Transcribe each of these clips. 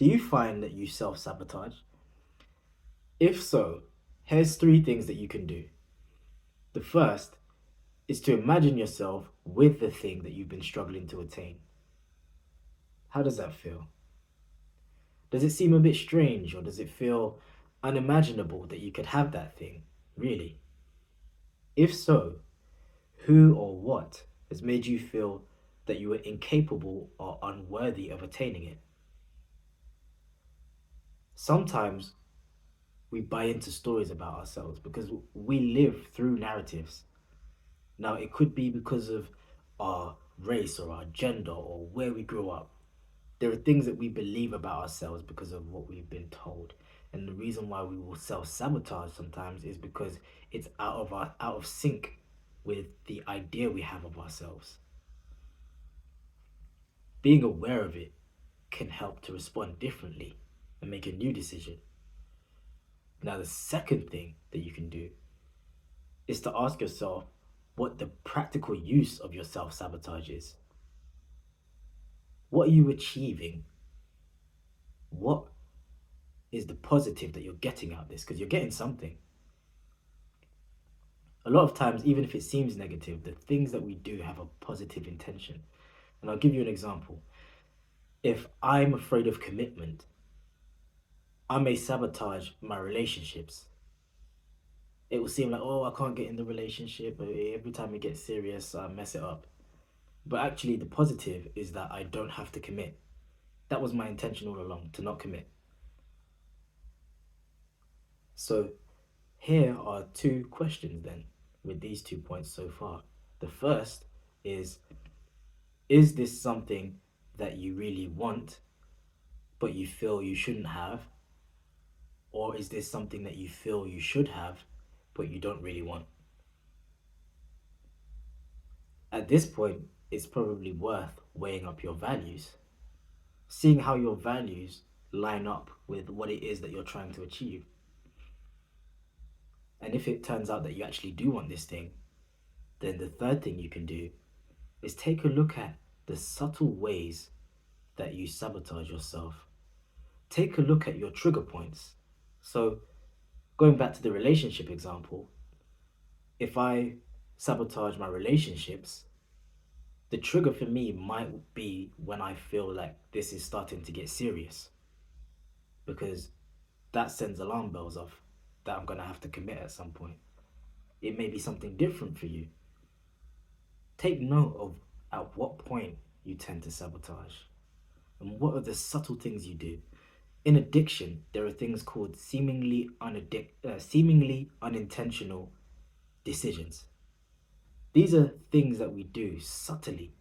Do you find that you self-sabotage? If so, here's three things that you can do. The first is to imagine yourself with the thing that you've been struggling to attain. How does that feel? Does it seem a bit strange or does it feel unimaginable that you could have that thing? Really? If so, who or what has made you feel that you were incapable or unworthy of attaining it? Sometimes we buy into stories about ourselves because we live through narratives. Now, it could be because of our race or our gender or where we grew up. There are things that we believe about ourselves because of what we've been told. And the reason why we will self-sabotage sometimes is because it's out of sync with the idea we have of ourselves. Being aware of it can help to respond differently and make a new decision. Now, the second thing that you can do is to ask yourself what the practical use of your self-sabotage is. What are you achieving? What is the positive that you're getting out of this? Because you're getting something. A lot of times, even if it seems negative, the things that we do have a positive intention. And I'll give you an example. If I'm afraid of commitment, I may sabotage my relationships. It will seem like, oh, I can't get in the relationship. Every time it gets serious, I mess it up. But actually, the positive is that I don't have to commit. That was my intention all along, to not commit. So here are two questions then, with these 2 points so far. The first is this something that you really want, but you feel you shouldn't have? Or is this something that you feel you should have, but you don't really want? At this point, it's probably worth weighing up your values, seeing how your values line up with what it is that you're trying to achieve. And if it turns out that you actually do want this thing, then the third thing you can do is take a look at the subtle ways that you sabotage yourself. Take a look at your trigger points. So, going back to the relationship example, if I sabotage my relationships, the trigger for me might be when I feel like this is starting to get serious, because that sends alarm bells off that I'm going to have to commit at some point. It may be something different for you. Take note of at what point you tend to sabotage and what are the subtle things you do. In addiction, there are things called seemingly unintentional decisions. These are things that we do subtly,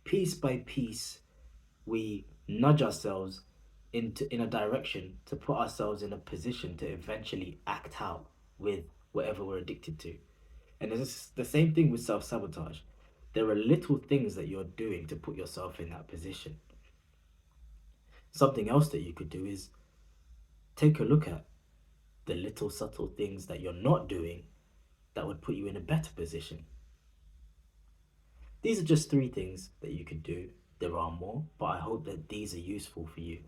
piece by piece. We nudge ourselves in a direction to put ourselves in a position to eventually act out with whatever we're addicted to. And it's the same thing with self-sabotage. There are little things that you're doing to put yourself in that position. Something else that you could do is take a look at the little subtle things that you're not doing that would put you in a better position. These are just three things that you could do. There are more, but I hope that these are useful for you.